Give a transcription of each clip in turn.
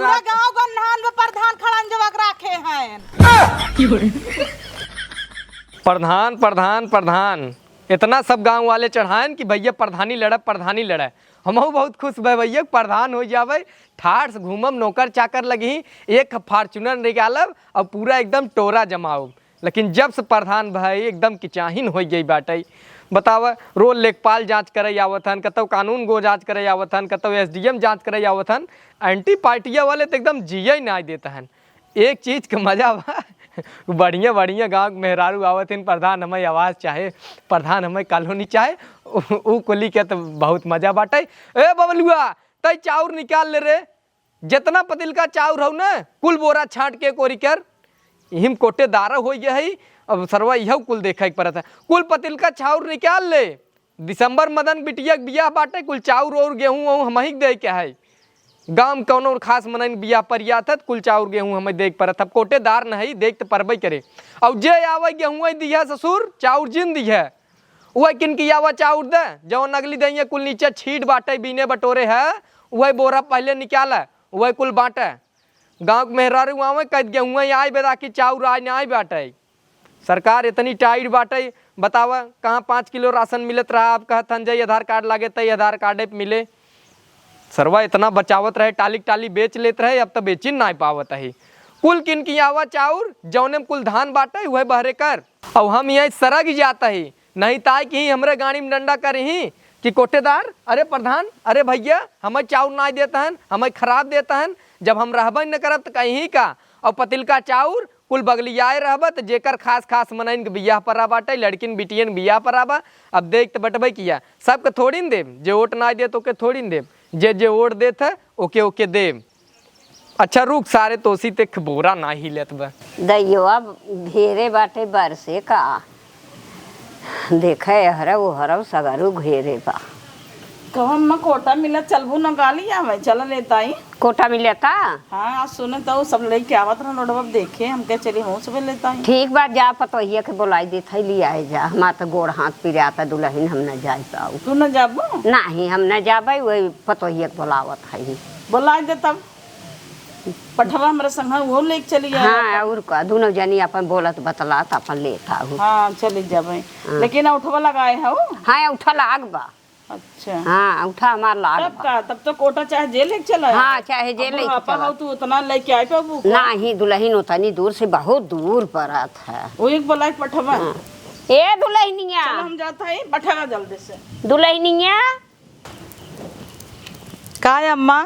पूरा गांव गन्हान में प्रधान खड़ंजवक राखे हैं। प्रधान प्रधान प्रधान इतना सब गांव वाले चढ़ाएं कि भैया प्रधानी लड़े। हमहू बहुत खुश भे भैया प्रधान हो जावे, ठाड़ से घूमम, नौकर चाकर लगी, एक फार्चूनर निकालब और पूरा एकदम टोरा जमाओ। लेकिन जब से प्रधान भाई एकदम किचाहिन हो गई बाटे। बताव, रोज लेखपाल जांच करे आवत हन, कतौ कानून गो जांच करे आवत हन, कतौ SDM जांच करे आवत हन। एंटी पार्टिया वाले तो एकदम जिया ही ना देता हन। एक चीज़ का मजा बा, बढ़िया बढ़िया गाँव मेहरारू आवत हन, प्रधान हमें आवाज़ चाहे, प्रधान हमें कॉलोनी चाहे, ऊ कुली के तो बहुत मजा बाटे। ए बबलुआ, तय चाउर निकाल ले रे, जितना पतिल का चाउर हो ना कुल बोरा छाट के कोरी कर, हिम कोटे दारा हो गया है। अब सरवा यह कुल देखा पड़ता है, कुल पतिल का चाउर निकाल ले। दिसंबर मदन बिटिया बियाह बाटे, कुल चाउर और गेहूँ वहूँ हम ही दे के है। गांव कौन और खास मनन बियाह परिया था, कुल चाउर गेहूँ हमें देख पड़त। अब कोटेदार नहीं देख तो परबे करे। और जे आवे गेहूँ दिया ससुर चाउर जिन दी है, वह किन की आवा चाउर दे, जो नगली दे कुल नीचे छीट बाटे बीने बटोरे है, वह बोरा पहले निकाला वह कुल बांटे। गाँव मेहरारू आवे कह गेहूँ आए बेदा की चाउर आज ना बाटे। सरकार इतनी टाइट बाटे, बतावा कहाँ 5 किलो राशन मिलत रहा, आप कहतन जय आधार कार्ड लागे तय आधार कार्ड मिले। सरवा इतना बचावत रहे, टाली बेच लेते रहे, अब तो बेचिन ना पावत है। कुल किन की आवा चाउर जौने में कुल धान बाटे वह बहरे कर। और हम यहाँ सरग जाता ही नहीं ताई कि हमरे गाड़ी में डंडा कर ही कि कोटेदार, अरे प्रधान, अरे भैया हमें चाउर ना देता है, हमें खराब देता है। जब हम रहबे न करब तो कहीं का। और पतिल का चाउर कुल बगलियाए रहबा तो जेकर खास खास मनइन के बियाह पर बाटे, लड़किन बिटियन बियाह पर आबा। अब देख तो बटबे किया सबके थोड़ी न देव, जे वोट ना दे तो के थोड़ी न देव, जे वोट देत है ओके ओके देव। अच्छा रुक, सारे तोसी ते बोरा ना ही लेत बा दैयो अब घेरे बाटे बरसे का देखे हरा वो हरा सगरू घेरे बा। कहम में कोटा मिला चलबू न गाली आवे चल लेता ही। कोटा मिले का? हाँ आज सुने तो सब लेके आवत रह नोडवा देखे, हम कह चली हूँ सब लेता ही। ठीक बात, जा पतोहिया के बुलाई देत है, ले आए जा। हमार तो गोड़ हाथ पिराता दुल्हन, हम न जा पाऊ। तू न जाबू? नहीं हम न जाबे, वही पतोहिया के बुलावत है। बुला दे तब पठवा हमारे संग वो लेके चली जाए। हाँ और का दोनों जनी अपन बोलत बतलात अपन लेता हूँ। हाँ चली जाबे, लेकिन उठवा लगाए हो। हाँ उठा लाग बा। अच्छा हाँ उठा हमार लाग तब बा। का, तब तो कोटा चाहे जेल लेके चला। हाँ चाहे जेल लेके चला। तू उतना लेके आए पाबू? नहीं दुल्हन उतनी दूर से बहुत दूर पड़त है। वो एक बुलाए पठवा। ए दुल्हनिया, चल हम जाता है पठवा जल्दी से। दुल्हनिया का अम्मा?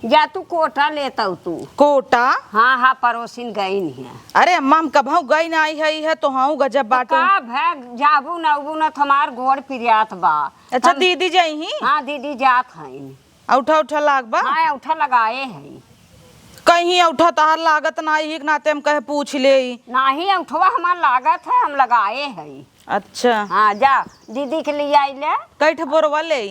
जा तू कोटा लेता तू। कोटा? हाँ हाँ पड़ोसिन गई नहीं है। अरे अम्मा हम कभू गई ना आई है तो हाँ गजब बाटो। का भैग जाबू नबू न हमार गोड़ पिरियात बा। अच्छा दीदी जाई ही? हाँ दीदी जात है। औठा उठा लाग बा? हाँ उठा लगाए है। कहीं औठा तार लागत ना ही नाते हम कहे पूछ ले। नहीं उठवा हमार लागत है, हम लगाए है। अच्छा हाँ जा दीदी के लिए आई ले। कैठ बोरवा ले?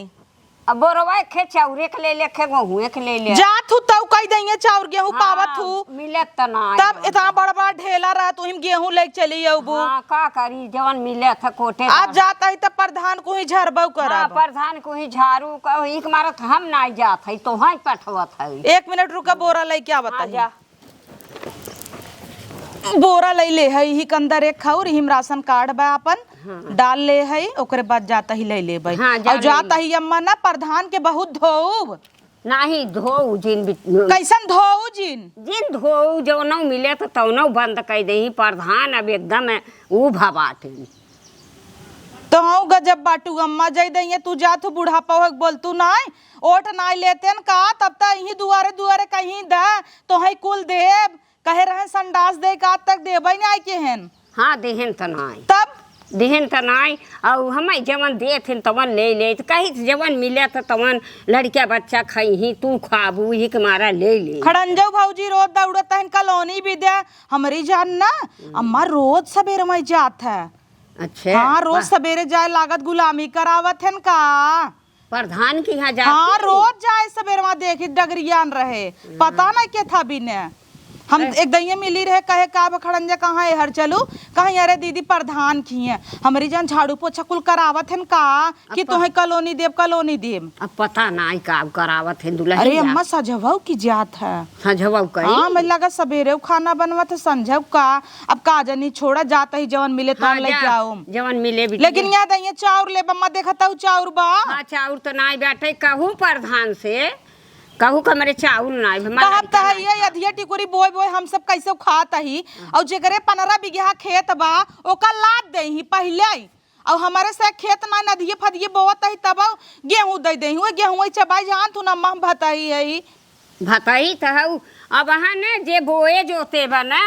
अब बोरवा खे चाउरे के ले ले, खे गेहूं के ले ले। जा तू तब कह देंगे चाउर गेहूं पावत हूँ मिलत त ना। तब इतना बड़ा बड़ा ढेला रहा तू हिम गेहूं लेके चली अबू। हाँ का करी जवन मिले था कोटे। आज जाता ही तब प्रधान को ही झरबऊ करा। हाँ प्रधान को ही झाड़ू का एक मारत हम ना जात है तो वहीं पठवत है। 1 मिनट रुका, बोरा लेके आवत हाँ, है। जा बोरा ले ले है ही अंदर एक खाउर हिम राशन कार्ड बा अपन डाल ले है, ओकरे बाद जाता ही ले ले भाई। हाँ, और जाता ही अम्मा ना प्रधान के बहुत धोऊ नहीं धो जिन कैसन धोऊ जिन धो जो न मिले तो तौनो बंद कर दे। प्रधान अब एकदम ऊ भबाटे तो हाँ गजब बाटू अम्मा जाई दइए। तू जा तू बुढ़ापा हो बोल तू ना ओट ना लेते न का, तब तक यही दुआरे दुआरे कहीं द तो है कुल देव कहे रहे संडास दे का तक देबई ना के हन। हाँ देहन त नाई, तब देहन त नाई। और हमें जवन देथिन तवन ले ले कहीं जवन मिले तो तवन लड़का बच्चा खाई ही तू खाबू ही के मारा ले ले। खड़ंजो भौजी रोज दौड़त है कॉलोनी भी दे हमारी जान ना अम्मा रोज सवेरे में जात है। अच्छा हाँ रोज सवेरे जाए लागत गुलामी करावत है का प्रधान की यहाँ जा। हाँ रोज जाए सवेरे में देखी डगरियान रहे पता नहीं के था भी ने हम एक दैया मिली रहे कहे का खड़ंजा कहाँ है हर चलू कहीं अरे दीदी प्रधान खिए हमारी जान झाड़ू पोछा कुल करावत हन का कि तुम्हें कॉलोनी देव अब पता नहीं का करावत है दुल्हन। अरे अम्मा सजवाऊ की जात है सजवाऊ कई। हाँ मैं लगा सवेरे खाना बनवत है संझव का अब का जानी छोड़ा जाता ही जवन मिले तो लेके आओ जवन मिले लेकिन याद आई चाउर ले बम्मा देखता हूँ चाउर बा। हाँ चाउर तो नहीं बैठे कहूँ प्रधान से कहू का मेरे चाउर नहीं कहब त है ये अधिया टिकोरी बोय बोय हम सब कैसे खात ही और जेकरे 15 बीघा खेत बा ओका लाद दे ही पहले और हमारे से खेत ना नदिए फदिए बोवत ही तब गेहूं दे दे हुए गेहूं चबाई जान तू नम्मा भताई है भताई तो हऊ अब हाँ ने जे बोए जोते बना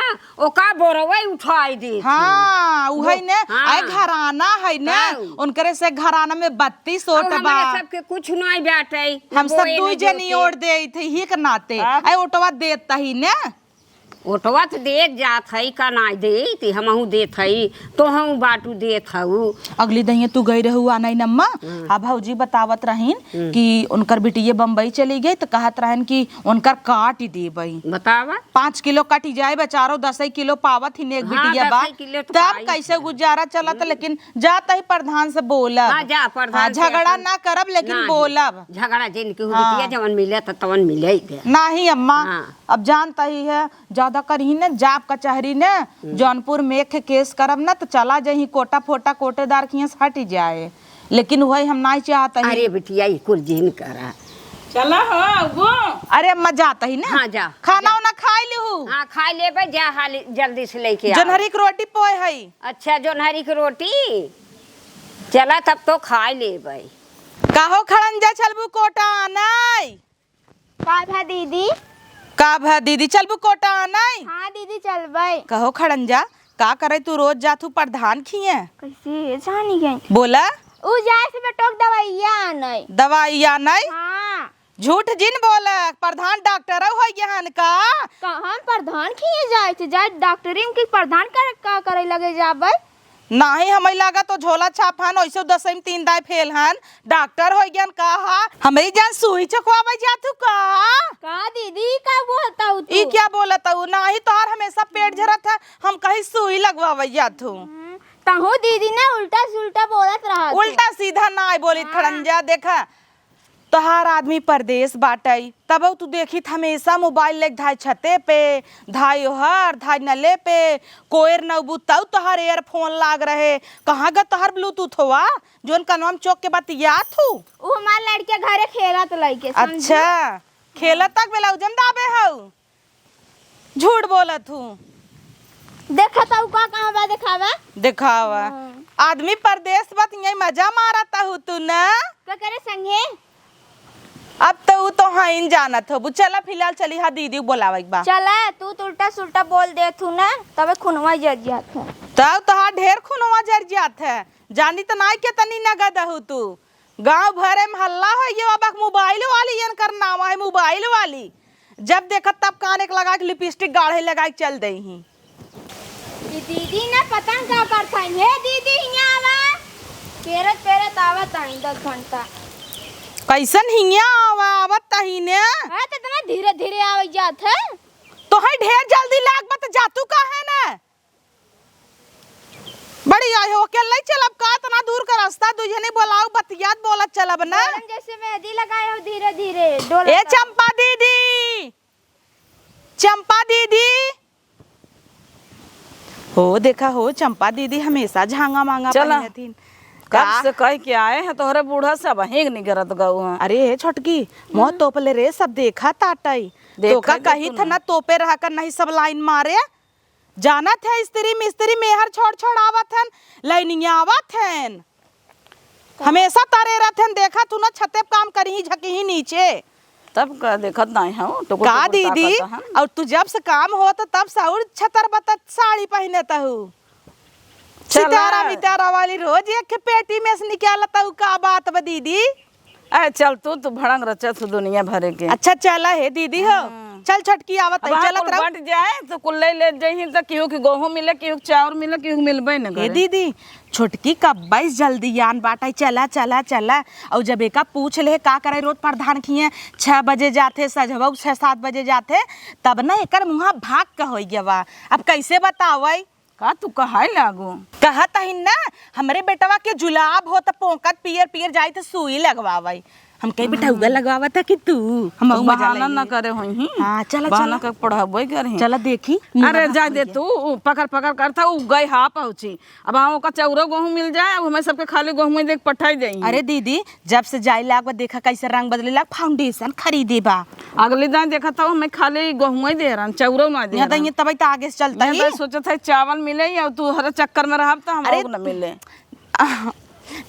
ओका बोरवे उठाई दी। हाँ उहे ने हाँ। आए घराना है ने उनकरे से घराना में 32 ओट बा सबके कुछ नहीं बैठे हम सब दू जनी ओढ़ दे थे ही के नाते आए ओटवा देता ही ने ओटवा तो देख जात है का नहीं दे हमहू देत है तो हम बाटू देत हऊ। अगली दहिया तू गई रहू आना नम्मा हाँ भाऊजी बतावत रहीन कि उनकर बिटिया बम्बई चली गई तो कहत रहन कि उनकर काट ही देबई बतावा 5 किलो काटी जाए बेचारो 10 किलो पावत ही एक बिटिया बा तब कैसे गुजारा चलत लेकिन जाता ही प्रधान से बोलब हाँ, जा प्रधान झगड़ा ना करब लेकिन बोलब झगड़ा जिनकी बिटिया जवन मिले तो तवन मिले नहीं अम्मा अब जानता ही है ज्यादा करही ने जाप कचहरी ने जौनपुर में केस करब ना तो चला जाही कोटा फोटा कोटेदार की हट जाए लेकिन वही हम नहीं चाहते। अरे बिटिया कुल जिन करा चला हो वो अरे अम्मा जाता ही ना हाँ जा खाना वाना खाई लिहू हाँ खा ले जा हाल जल्दी से लेके जोनहरी की रोटी पोए है। अच्छा जोनहरी की रोटी चला तब तो खा ले भाई काहो खड़ंजा चलबू कोटा नहीं का भा दीदी का भा दीदी चलबू कोटा नहीं हाँ दीदी चलबै कहो खड़ंजा का करे तू रोज जातू प्रधान खिए कैसे जानी गई बोला उ जाए से बेटोक दवाइया नहीं दवाइया नहीं हाँ झूठ जिन बोला प्रधान डॉक्टर हो गहन का हम प्रधान खिए जाए थे जाए डॉक्टरी के प्रधान का करे लगे जाबै नहीं हमें लगा तो झोला छाप हन वैसे 10 में 3 दाई फेल हन डॉक्टर हो गया कहा हमें जान सुई चखवावे जातू का दीदी का बोलता हूँ ई क्या बोलता हूँ नहीं तोहर हमेशा पेट झरत है हम कहीं सुई लगवावे जातू तहु दीदी ने उल्टा सुल्टा बोलत रहा उल्टा सीधा ना बोली खड़ंजा देखा तोहार आदमी परदेश बाटई तब तू देखी हमेशा मोबाइल ले धाई छते पे धाई हर धाई नले पे कोयर नबू तब तोहार एयरफोन लाग रहे कहाँ गा तोहार ब्लूटूथ हुआ जोन कनवा चौक के बात याद हूँ उ हमार लड़के घरे खेलत लइके अच्छा खेलत तक बेला उजन दाबे हऊ झूठ बोलत हूँ देखता हूँ का कहाँ बा दिखावा दिखावा आदमी परदेश बात यही मजा मारता हूँ तू ना का करे संगे अब तो हाँ जानत हो चला फिलहाल चली हाँ दीदी बोलावे बा चला तू तो उल्टा सुल्टा बोल दे तू ना तबे खुनवा जर जात है तब तोहार ढेर खुनवा जर जात है जानी तो नाई के तनी नगद हो तू गांव भरे में हल्ला हो ये अब मोबाइल वाली यन कर नाम है मोबाइल वाली जब देखत तब कान एक लगा के लिपस्टिक गाढ़े लगा के चल दई ही दीदी ना पता का करता है दीदी यहाँ आवा पेरत पेरत आवत आई 10 घंटा कैसन हिया आवत तही ने है तो इतना धीरे धीरे आवे जात है तो है ढेर जल्दी लाग बत जातू का है ना बड़ी आयो अकेले चलब का इतना दूर का रास्ता तुझे नहीं बोलाऊ बतियात बोलत चलब ना जैसे मेहंदी लगाए हो धीरे धीरे डोल ए चंपा दीदी हो देखा हो चंपा दीदी हमेशा झांगा मांगा चला कब से कह के आए हैं तोहरे बूढ़ा सब हेंग निगरत गऊ हैं। अरे छोटकी मोह तोपले रे सब देखा ताटई तोका कही था ना तोपे रह कर नहीं सब लाइन मारे जाना थे स्त्री मिस्त्री मेहर छोड़ छोड़ आवत हन लाइनिया आवत हन हमेशा तारे रहथन देखा तू ना छते काम करी झकी ही नीचे तब का देखत नहीं हूँ तो का दीदी और तू जब से काम हो तो तब से और छतर बता साड़ी पहने तहु सितारा बितारा वाली रोज एक पेटी में से निकालता हूँ का बात बा दीदी अरे चल तू भड़ंग रचा तू दुनिया भरे के। अच्छा चला है दीदी हो, चल छोटकी आवत है, चलत रहो। बट जाए तो कुल ले जही तो केहू के गेहूं मिले, केहू के चाउर मिले, केहू के मिलबे न हे करे। दीदी छोटकी कब बाईस जल्दी यान बाटाई, चला चला चला। और जब एका पूछ ले का करे रोज प्रधान खिए 6 बजे जाते, सजबऊ 6-7 बजे जाते, तब ना एकर मुहा भाग का हो गया। अब कैसे बतावई का तू कहाई लागू? कहत ही ना हमरे बेटवा के जुलाब हो तो पोंकत पियर पियर जाई तो सुई लगवावई। हम कहीं बिठौगा लगवावा था कि तू हम बहाना न करे होई। हां चला बहाना चला का पढ़ाबे करे। चला देखी। अरे जा दे तू पकड़ पकड़ करता उ गई हा पहुंची। अब हम का चौरो गेहूं मिल जाए, अब हमें सबके खाली गेहूं देख पठाई जाई। अरे दीदी जब से जाई लाग देखा कैसे रंग बदले लाग, फाउंडेशन खरीदे बा। अगले दिन देखा था हमें खाली गेहूं दे रहा, चौरो ना दे। यहाँ तो ये तब तो आगे से चलता ही। मैं सोचा था चावल मिले या तू हर चक्कर में रहा तो हम अरे न मिले।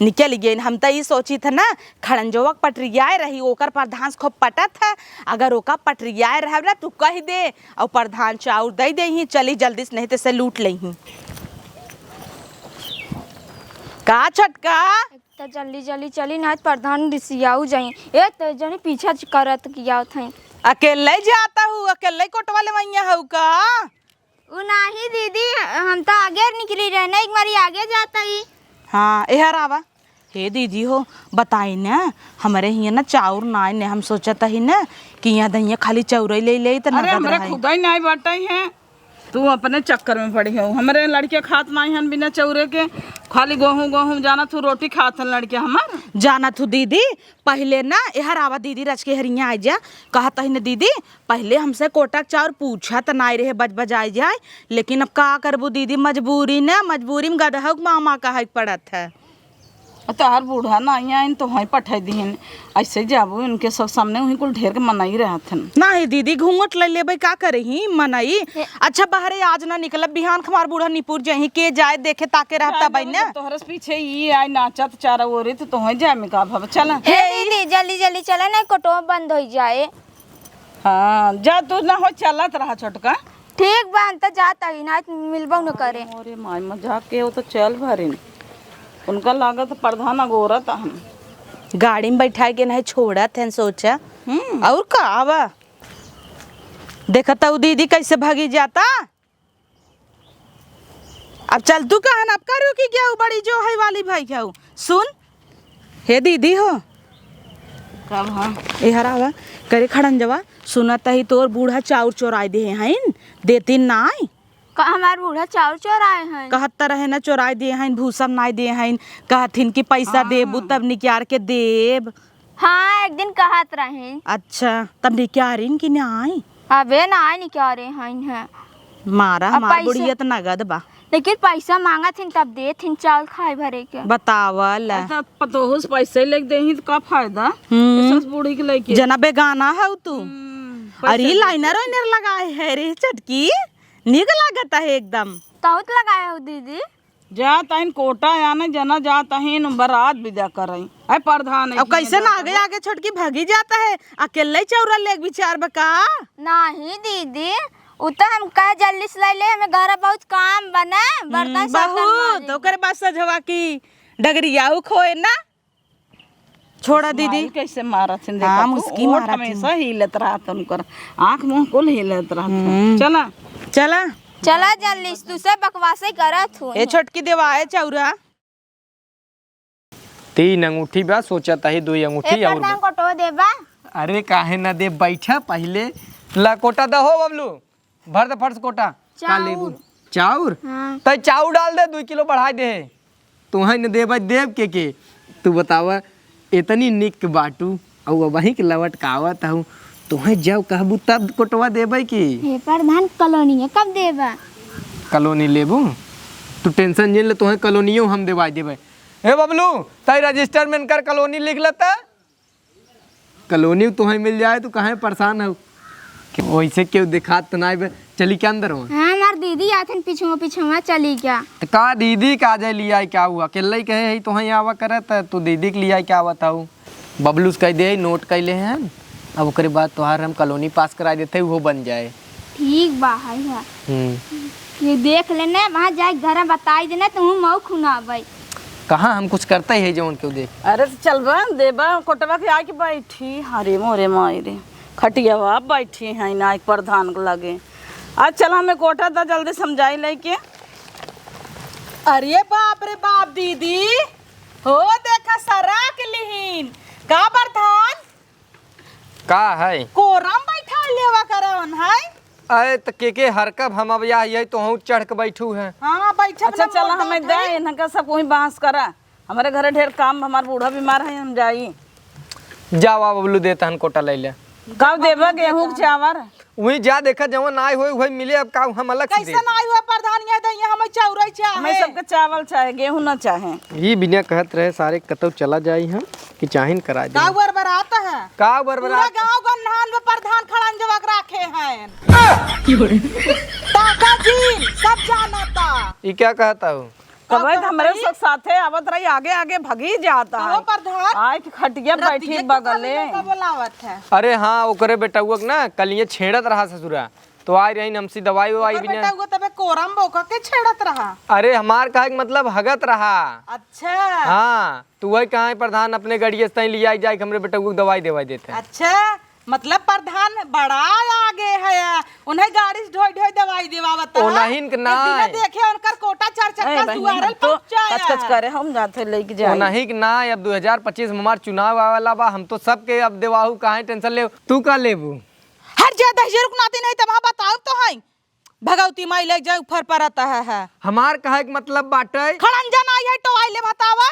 निकल गए। हम तो ये सोची था ना खड़ंजोवक पटरियाए रही, ओकर प्रधान से खूब पटत है। अगर ओका पटरियाए रह ना तू कह दे और प्रधान चाउर दे दे ही, चली जल्दी से, नहीं तो से लूट ले ही। का छोटका तो जल्दी जल्दी चली ना प्रधान रिसियाऊ जाई। ए तो जने पीछा करत किया थे। अकेले जाता हूँ, अकेले कोटवा ले मैया हूँ का? उ नाही दीदी, हम तो आगे निकली रहे ना, एक बारी आगे जाता ही। हाँ एहर आवा। हे दीदी हो बताई ना हमारे यहाँ ना चाउर ना ने, हम सोचता ही ना कि यहाँ दहिया खाली चौरई ले ले तो अरे हमरे खुदा ही नहीं बाटाई है, तू अपने चक्कर में पड़ी हो। हमारे लड़के खात नहीं हन बिना चौरे के, खाली गेहूं गेहूं जाना तू रोटी खात हन लड़के हमार। जाना तू दीदी पहले ना एहर आवा दीदी रच के हरिया आ जा। कहता ही ना दीदी पहले हमसे कोटक चाउर पूछा तो नहीं रहे बज बजाई जाए, लेकिन अब का करबू दीदी, मजबूरी ना, मजबूरी में गदहक मामा का है पड़त है। तोहार बूढ़ा ना आइन तो वहीं पठाई दीन, ऐसे जाबू इनके सब सामने वहीं कुल ढेर के मनाई रहा थे। नहीं दीदी घूंघट ले लेबै का करे ही मनाई। अच्छा बाहरे आज ना निकलब, बिहान खमार बूढ़ा निपुर जाही के जाए देखे ताके रहता भाई ना। तोहरे पीछे ये आई नाचत चारा ओरी तो वहीं जाए में का भव चला। हे दीदी जल्दी जल्दी चला ना, कोटो बंद हो जाए। हाँ जा तू ना हो चलत रहा छोटका। ठीक बा, हम तो जाता ही ना, मिलबो न करे। अरे माय मजाक के वो तो चल भरिन, उनका लागत प्रधान अगोरत हम गाड़ी में बैठा के नहीं छोड़त है सोचा। और का आवा देखता हूँ दीदी कैसे भागी जाता। अब चल तू कहन अब करो कि क्या हो, बड़ी जो है वाली भाई क्या हो सुन। हे दीदी हो कब? हाँ एहर आवा करे खड़न जवा, सुनता ही तोर बूढ़ा चाउर चोराई दे हैं, देती नाई का हमार बूढ़ा चाउर चोराए हैं। कहता रहे ना चोराई दे हैं, भूसम नाई दे हैं, कहथिन कि पैसा देबू तब निकाल के देब। हाँ एक दिन कहत रहे। अच्छा तब निकारिन कि नहीं? अबे ना आई क्या रहे हैं मारा अब हमार पैसा- बुढ़िया तो नगद बा, लेकिन पैसा मांगा थी तब दे थी चावल खाए भरे के। बतावल ऐसा पतोहुस पैसे लेके देही तो का फायदा? सस बूढ़ी के लेके जना बेगाना है तू। अरे लाइनर वाइनर लगाए है रे चटकी, निक लागता है एकदम। बहुत लगाए हो दीदी। जा ताइन कोटा आने जना जा ताइन बारात विदा करई। ऐ प्रधान अब कैसे ना आगे आगे छटकी भागी जाता है, अकेले चौरा ले विचार बका। नहीं दीदी उ तो हम कहे जल्दी से ले ले, हमें घर बहुत काम बना बर्तन सब बहुत ओकरे बाद सजवा की डगरिया खोए ना। छोड़ा दीदी कैसे मारत हैं हाँ, देखा मुस्की तू। ओठ मारत हमेशा हिलत रहत उनकर, आँख मुंह कुल हिलत रहत। चला चला चला जल्दी से, तू सब बकवासे करत हो। ए छोटकी देवाए चौरा 3 अंगूठी बा, सोचा था ही 2 अंगूठी और प्रधान कोटो देबा। अरे काहे ना दे, बैठा पहले ला कोटा दहो बबलू, भर दे फर्श कोटा। का लेबू चाउर? हाँ। तो चाउर डाल दे, 2 किलो बढ़ा दे। तुहै न देब देव के तू बतावा इतनी निक बाटू और वहीं के लवट कावत हूँ, तुहै जब कहबू तब कोटवा देबै की? हे प्रधान कॉलोनी है कब देबा? कॉलोनी लेबू तू टेंशन जिन ले, तुहै कॉलोनियो हम देवा देबै। हे बबलू तय रजिस्टर में कर कॉलोनी लिख लेता, कॉलोनी तुहै मिल जाए, तू कहाँ परेशान हो? वैसे क्यों दिखात तो नहीं बे, चली क्या अंदर हो? हाँ हमार दीदी आथन पीछे पीछे चली क्या? तो का दीदी का जाए लिया क्या हुआ? अकेले ही कहे तो ही आवा करत, तू दीदी के लिया क्या बताऊ? बबलू कह दे नोट कैले हैं, अब ओकरे बाद तोहार हम कॉलोनी पास करा देते वो बन जाए। ठीक बा है ये देख लेने, वहाँ जाए घर बताई देना, तुम मऊ खुनाबै। कहाँ हम कुछ करते ही जवन क्यों देख। अरे तो चल बा देबा कोटवा के आके बैठी। हरे मोरे माई रे खटिया आप बैठी हैं ना एक प्रधान को लगे। आज चल हमें कोटा था जल्दी समझाई लेके। अरे बाप रे बाप दीदी हो देखा सराक लिहीन का प्रधान का है कोरम बैठा लेवा करवन है। अरे तो के हरकब हम अब यही तो हूँ चढ़ के बैठू है। हाँ बैठा अच्छा चल हमें दे इनका सब कोई बांस करा। हमारे घरे ढेर काम हमार बूढ़ा बीमार है हम जाई। जाओ आ बबलू देता हन कोटा ले ले। कब देबा गेहूं के चावल? वही जा देखा जवन आए हुए वही मिले अब का हम अलग से दे। कैसन आई हुआ प्रधान ये दैया हमें चौरई चाहे हमें सबके चावल चाहे गेहूं ना चाहे। ये बिना कहत रहे सारे कतौ चला जाई हम कि चाहिन करा दे। का बरबरात है का पूरा बरबरात गांव गन्हान में प्रधान खड़न जवक रखे हैं ताका जी सब जानता। ये क्या कहता हूँ कब हमारे सब साथे आवत रही आगे आगे भगी जाता कहो है। प्रधान आए कि खटिया बैठी बगले। बोलावत है अरे हाँ ओकरे बेटा ना कल ये छेड़त रहा ससुरा तो आई रही हमसी दवाई ववाई ओकर बिना। बेटा हुआ तबे कोरम बोका के छेड़त रहा। अरे हमार कहे के मतलब हगत रहा। अच्छा हाँ तू वही कहा है प्रधान अपने गाड़ी से लिया जाए हमरे बेटा को दवाई देवाई देते हैं। अच्छा मतलब प्रधान बड़ा आगे है उन्हें गाड़ी से ढोई ढोई दवाई देवावत है। ओनाहिन के ना एक दिन देखे उनकर कोटा चार चक्का दुआरल तो पहुंचाया कच कच करे हम जाते लेके जाए। नहीं कि ना अब 2025 में हमार चुनाव आवाला बा हम तो सबके अब देवाहू काहे टेंशन ले तू का लेबू। हर जा दहजर रुकनाती नहीं तब बताओ तो है भगवती माई ले जाए ऊपर परता है। हमार कहे के मतलब बाटे खड़ंजन आई है तो आई ले बतावा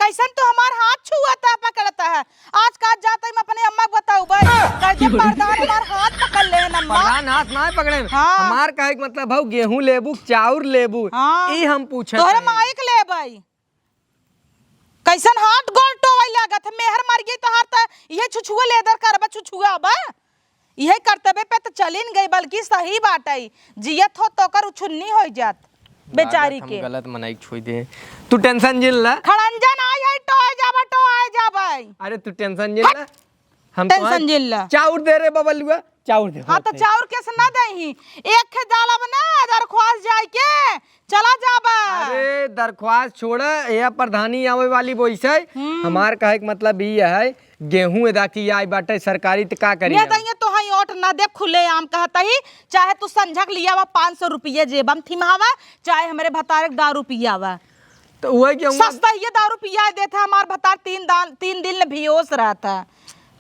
कैसन तो हमार हाथ छुआता पकड़ता है। आज का जाते ही मैं अपने अम्मा को बताऊं भाई कैसे प्रधान हमार हाथ पकड़ ले अम्मा। प्रधान हाथ ना पकड़े। हाँ। हमार कहे के मतलब भाऊ गेहूं लेबू चाउर लेबू हाँ। ई हम पूछे तोहरे माइक ले भाई कैसन हाथ गोल टोवाई लागत है मेहर मर गई तो हार त ये छुछुआ लेदर करबा छुछुआ बा यही कर्तव्य पे तो चलिन गई बल्कि सही बात है जियत हो तो कर उछुन्नी हो जात बेचारी हम के। गलत मनाई छोड़ दे तू टेंशन जिल ला। खड़ंजन आई है तो आ जाबा। अरे तू टेंशन जिल ला हम टेंशन जिल ला। चाउर दे रे बबलुआ चाउर दे। हाँ तो चाउर कैसे ना दही एक खे डाला बना दरख्वास्त जाए के चला जाबा। अरे दरख्वास्त छोड़ यह प्रधानी आवे वाली वैसे हमार कहे के मतलब ये है गेहूं अदा की आई बाटे सरकारी तो का करी ये दइए तो हई ओट ना दे खुले आम कहता ही चाहे तू संझक लिया वा 500 रुपये जेबम थिमावा चाहे हमारे भतारे दारू पियावा तो वही गेहूं सस्ता ये दारू पिया देता हमार भतार 3 दिन बेहोश रहा था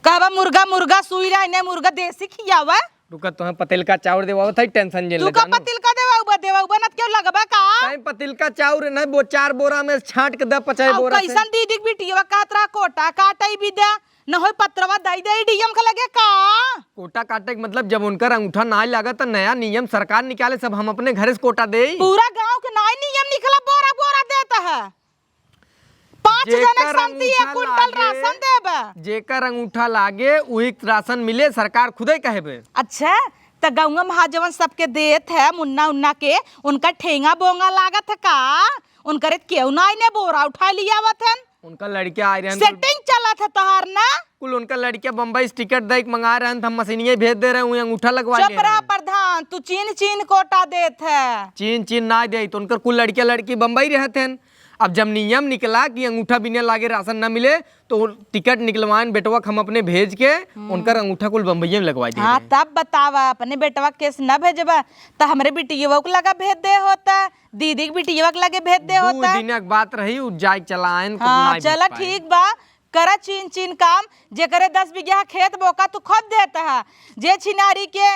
कहवा मुर्गा सुई रहा ने मुर्गा देसी खियावा। रुका तो पतिल का चाउर देवा था टेंशन जिल तू का पतिल का देवा न क्यों लगबा का पतिल का चाउर नहीं वो 4 बोरा में छांट के द 50 बोरा से। कैसन दीदी बिटिया कहत रहा कोटा काटई भी दे न होई पत्रवा दई दई डीएम का लगे का कोटा काटे के मतलब जब उनका अंगूठा ना लगा तो नया नियम सरकार निकाले सब हम अपने घर से कोटा दे। पूरा गांव के नया नियम निकला बोरा बोरा देता है 5 जने संती 1 कुंटल राशन देबा जेकर अंगूठा लागे वही राशन मिले सरकार खुद ही कहेबे। अच्छा तो गौवा महाजवन सबके देत है मुन्ना उन्ना के उनका ठेंगा बोंगा लागत है का उनकर क्यों ना ने बोरा उठा लिया वथन उनका लड़कियां आ रहे हैं सेटिंग चला था तहार ना कुल उनका लड़कियां बम्बई से टिकट दे के मंगा रहे हैं हम मशीनिया भेज दे रहे हैं अंगूठा लगवा ले चपरा प्रधान तू चीन कोटा देत है चीन ना दे तो उनकर कुल लड़की बम्बई रहते हैं। अब जब नियम निकला कि अंगूठा बिना लागे राशन न मिले तो टिकट निकलवाएं बेटवा हम अपने भेज के उनकर अंगूठा कुल बम्बई में लगवा दिए। हाँ तब बतावा अपने बेटवा केस न भेजबा तो हमारे बिटिया को लगा भेज दे होता दीदी की बिटिया के लगे भेज दे होता। 2 दिन की बात रही जाए चलाएं हाँ चला ठीक बा करा चीन काम जे करे 10 बीघा खेत बोका तू खुद देता है जे छिनारी के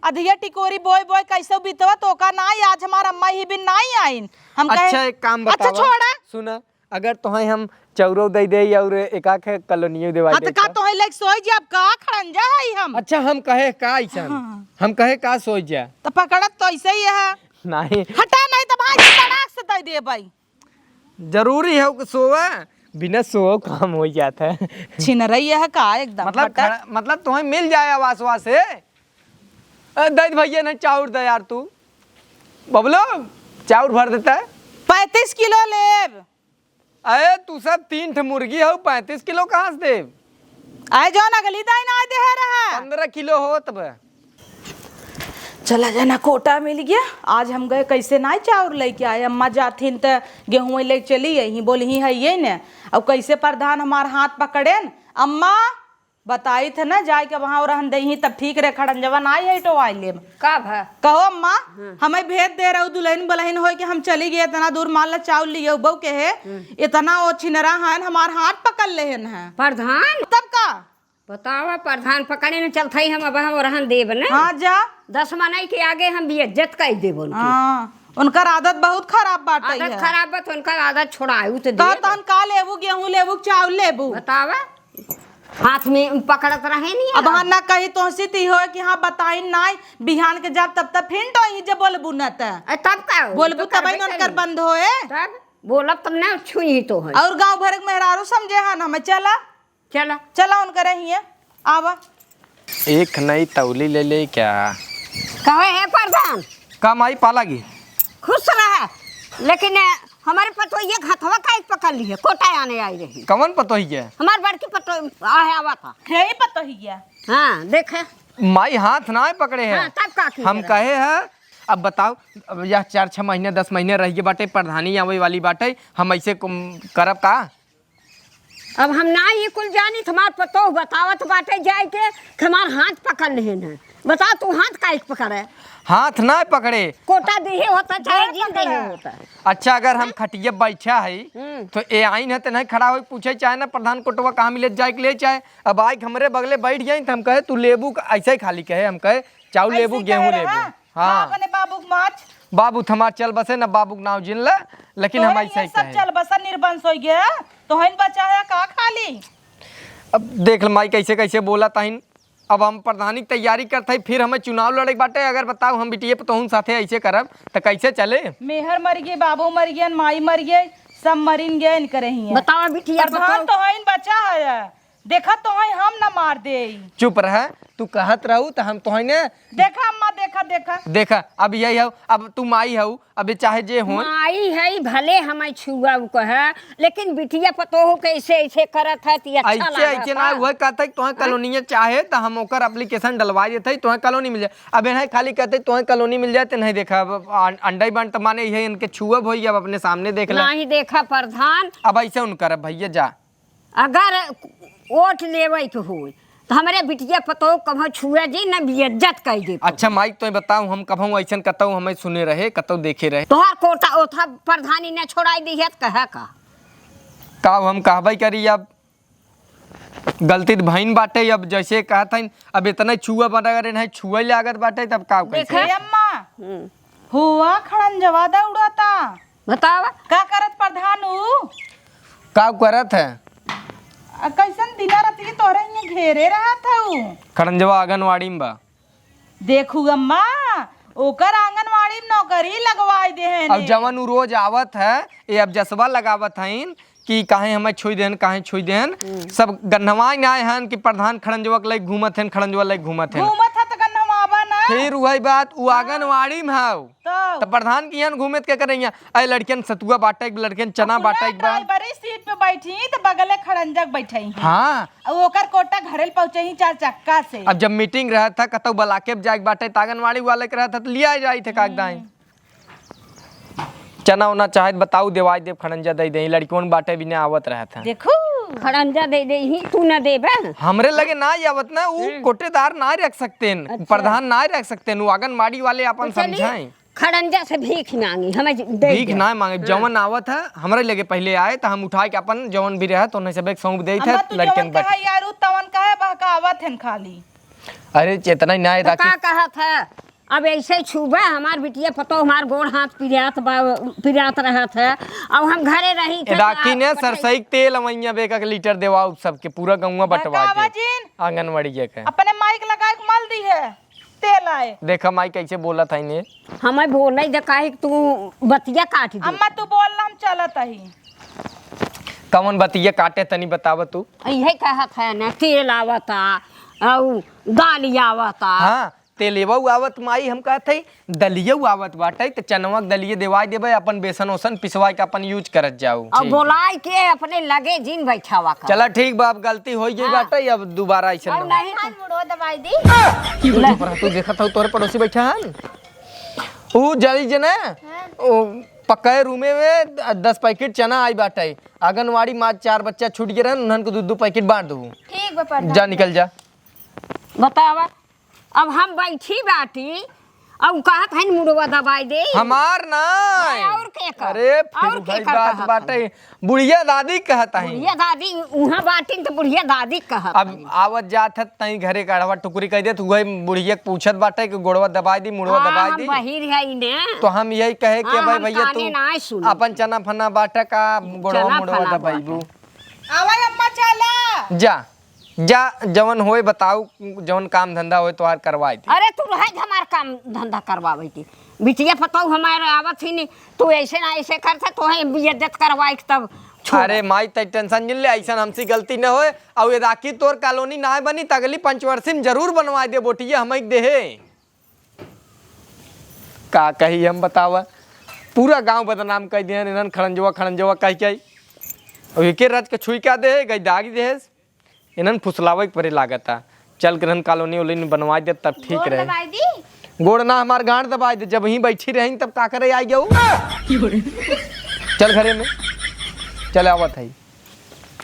अधिया टिकोरी बोय कैसे बीतवा तो का ना आज हमारा अम्मा ही बिन नहीं आइन हम अच्छा एक काम बतावा। अच्छा छोड़ा सुना अगर तुम्हें हम चौरो दे दे और एकाक कॉलोनी देवा हाँ तो का तो लाइक सोई जे अब का खड़ंजा है हम। अच्छा हम कहे का ऐसा हम कहे का सोच जा तो पकड़त तो ऐसे ही है नहीं हटा नहीं तो भाई तड़ाक से दे दे भाई जरूरी है कि सोवा बिना सो काम हो जाता है। छिन रही है का एकदम मतलब तुम्हें मिल जाए आवासवा से दे भैया ना चाउर दे यार तू बबलो चाउर भर देता है 35 किलो लेब। अरे तू सब 3 ठे मुर्गी हो 35 किलो कहाँ से दे आए जाओ ना गली दाई ना दे रहा 15 किलो हो तब चला जाना कोटा मिल गया। आज हम गए कैसे ना चाउर लेके आए, अम्मा जाथिन तो गेहूँ ले चली यही बोली है ये न। अब कैसे प्रधान हमार हाथ पकड़े न, अम्मा बताई थे ना जाए के वहाँ रहन दही तब ठीक रहे। खड़ंजवन आई है तो आई ले का भा कहो अम्मा हमें भेज दे रहा दुल्हन बलहन हो कि हम चली गए इतना दूर मान ला चावल लिए बहू के है इतना वो छिनरा है हमार हाथ पकड़ ले है प्रधान तब का बतावा प्रधान पकड़े में चलते ही हम अब हम रहन देब ना। हाँ जा 10 मनाई के आगे हम भी इज्जत कर देब उनकी। हाँ उनकर आदत बहुत खराब बाटे आदत है। खराब बा तो उनका आदत छोड़ायू तो तो दे। तहन का लेबू गेहूं लेबू चावल लेबू बतावा हाथ में पकड़त रहे नहीं अब हाँ ना कही तो ती हो कि हाँ बताई ना बिहान के जब तब फिर तो ही जब बोलबू न तब का बोलबू तो तब करबे उनकर करी। बंद होए तब बोलब तब ना छुई तो है। और गांव भर के मेहरारू समझे हन हमें चला चला चला उनकर रही आवा एक नई तौली ले ले क्या कहे है प्रधान कम आई पालागी खुश रहा लेकिन हमारे पतो ये हथवा का एक पकड़ लिए कोटा आने आई रही। कवन पतो ही है हमारे बड़की पतो आया आवा था। यही पता ही है। हाँ देखे माई हाथ ना पकड़े हैं। हाँ, तब का की हम करा? कहे हैं अब बताओ अब यह 4-6 महीने 10 महीने रहिए बाटे प्रधानी आवे वाली बाटे हम ऐसे करब का। अब हम ना ये कुल जानी हमार पतो बतावत बाटे जाए के हमार हाथ पकड़ ले न। बता तू हाथ का एक पकड़े हाथ ना पकड़े कोटा दिए होता चाहे जिन दिए होता। अच्छा अगर हम खटिए बैठा है तो ए आइन है तो नहीं खड़ा हो पूछे चाहे ना प्रधान कोटवा कहाँ मिले जाए के ले चाहे अब आई हमरे बगले बैठ जाए तो हम कहे तू लेबू ऐसे ही खाली कहे हम कहे चावल लेबू गेहूँ लेबू। हाँ अपने बाबू माछ बाबू थमार चल बसे ना बाबू के नाव जिन ले लेकिन हम ऐसे ही सब कहे। चल बसा निर्बंस हो गया तो हन बचा है का खाली। अब देख ल माई कैसे कैसे बोला ताहिन। अब हम प्रधानी की तैयारी करते फिर हमें चुनाव लड़े बाटे अगर बताओ हम बिटिए पतोहन साथे ऐसे करब तो कैसे चले। मेहर मर गए बाबू मर गए माई मर गए सब मरिन गए इनकरे बतावा बिटिया प्रधान तो हइन बचा है देखा तो है हम ना मार दे। चुप रह तू कहत रहू तो हम तोहने देखा अम्मा देखा देखा देखा अब यही हो अब तू माई हो अब चाहे जे हो माई है भले हमें छुआ कहे लेकिन बिटिया पतो हो कैसे ऐसे करत है ती अच्छा ऐसे ऐसे ना वह कहते तोहे कॉलोनी चाहे तो हम ओकर एप्लीकेशन डलवा देते तोहे कॉलोनी मिल जाए। अब यहाँ खाली कहते तोहे कॉलोनी मिल जाए तो नहीं देखा अब अंडा बंट तो माने यही इनके छुअब हो अब अपने सामने देख ले नहीं देखा प्रधान। अब ऐसे उनकर भैया जा अगर वोट लेवे के हो तो हमारे बिटिया पतो कभो छुए जी न बेइज्जत कर दे। अच्छा माइक तो बताऊ हम कभू ऐसा कतऊ हमें सुने रहे कतऊ देखे रहे तोहार कोटा ओथा प्रधानी ने छोड़ाई दी है कहे का हम कहबे करी अब गलती तो भईन बाटे अब जैसे कहता अब इतना छुआ बना अगर नहीं छुए लागत बाटे तब का देखा अम्मा हुआ खड़न जवादा उड़ाता बतावा का करत प्रधान का करत है कैसन दिना राती तोरे यहाँ घेरे रहा था खड़ंजवा आंगनवाड़ी में बा। देखू अम्मा ओकर आंगनवाड़ी में नौकरी लगवाई दे है अब जवन उ रोज आवत है ये अब जसवा लगावत हईन कि काहे हमें छुई देहन काहे छुई देहन सब गन्नवा ना आए हन कि प्रधान खड़ंजवा के लाइक घूमत हन खड़ंजवा लाइक घूमत हन घूमत है तो गन्ना आवा ना फिर वही बात उ आंगनवाड़ी में हाउ तो तो प्रधान की यहाँ घूमे के करेंगे अरे लड़कियन सतुआ बाटा एक लड़कियन चना बाटा एक बार ड्राइवरी सीट पे बैठी तो बगले खड़ंजक बैठी हाँ ओकर कोटा घरेल पहुंचे ही 4 चक्का से। अब जब मीटिंग रहा था कतौ बलाके जाए बाटे आंगनवाड़ी वाले के रहा था तो लिया जाए थे कागदाई चना उना चाहे बताऊ देवाई देव खड़ंजा दे दे लड़कियों बाटे भी ना आवत रहा था। देखू खड़ंजा दे दे ही तू न देबे हमरे लगे ना आवत ना उ कोटेदार ना रख सकते प्रधान ना रख सकते आंगनवाड़ी वाले अपन समझाएं खड़ंजा से भीख मांगी हमें दे भीख ना मांगे जवन आवत है हमरे लगे पहले आए तो हम उठा के अपन जवन भी रहे तो सब एक सौंप दे थे लड़कियन कहा यार तवन कहे बहकावत है खाली। अरे चेतना ही ना तो राखी का कहत है अब ऐसे छुबे हमार बिटिया पतो हमार गोड़ हाथ पिरात रहत है अब हम घरे रही थे राखी ने सरसई तेल अमैया बेका के लीटर देवाओ सबके पूरा गौवा बंटवा दे जिन आंगनवाड़ी के अपने माइक लगा के मल दी है तेल आए। देखा माई कैसे बोला था इन्हें हमें बोले जे काहे तू बतिया काट दे अम्मा तू बोल हम चलत ही कौन बतिया काटे तनी बताव तू। यही कहत है ना तेल आवता और दाल आवता हाँ तेलेवा आवत माई हम कहत हई दलिया आवत बाटे तो चनवा के दलिया देवाई देबे अपन बेसन ओसन पिसवाई के अपन यूज करत जाऊ अब बोलाई के अपने लगे जिन बैठावा का चला ठीक बा अब गलती हो गई बाटे अब दोबारा ऐसे और नहीं हाथ मुड़ो दवाई दी। तू देखत हऊ तोरे पड़ोसी बैठा हन ऊ जली जना ओ पक्का रूमे में 10 पैकेट चना आई बाटे आंगनवाड़ी माँ 4 बच्चा छूट गए रहन उन्हन को 2 पैकेट बांट दू ठीक बा प्रधान जा निकल जा बतावा अब हम बैठी बाटी अब कहत है मुड़वा दवाई दे हमार ना और के कर? अरे और फिर के भाई कर बात कहत बाटे बुढ़िया दादी कहता है बुढ़िया दादी उहाँ बाटी तो बुढ़िया दादी कहत अब आवत जात है तई घरे काढ़वा टुकरी कह दे तू गई बुढ़िया के पूछत बाटे कि गोड़वा दबाई दी मुड़वा दबाई दी बहिर है ने तो हम यही कहे कि हाँ, भाई हम भैया ताने ना तू सुनी। अपन चना फना बाटा का गोड़वा चना मुड़वा फना दबाईबू आवा अम्मा चला जा जा जवन होए बताऊ जवन काम धंधा होए तोहार करवाई दी अरे तू रह हमार काम धंधा करवावे की बिटिया पताऊ हमारे आवत ही नहीं तू ऐसे ना ऐसे करता तो है इज्जत करवाई के तब छोड़। अरे माई तई टेंशन जिन ले ऐसा हमसे गलती न होए और ये राखी तोर कॉलोनी ना बनी तगली पंचवर्षी में जरूर बनवा दे बोटिया हम देहे का कही हम बतावा पूरा गांव बदनाम कह दिए इन्हन खड़ंजवा कह के और एके रज के छुई का दे गई दागी दे इन्हन फुसलावे के परे लागता चल के इन्हन कॉलोनी ओलोनी बनवा दे तब ठीक गोड़ रहे दवाई दी। गोड़ ना हमार गांड दबाई दे जब ही बैठी रही तब का करे आई जाऊ चल घरे में चल आवत है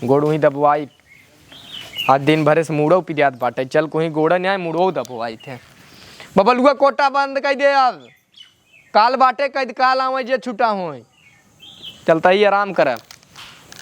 गोड़ वहीं दबवाई आज दिन भरे से मुड़ो पिदियात बाटे चल कोई गोड़ा नहीं आए मुड़ो दबवाई थे बबलुआ कोटा बंद कर दे अब काल बाटे कद काल आवे जे छुटा हो चलता ही आराम कर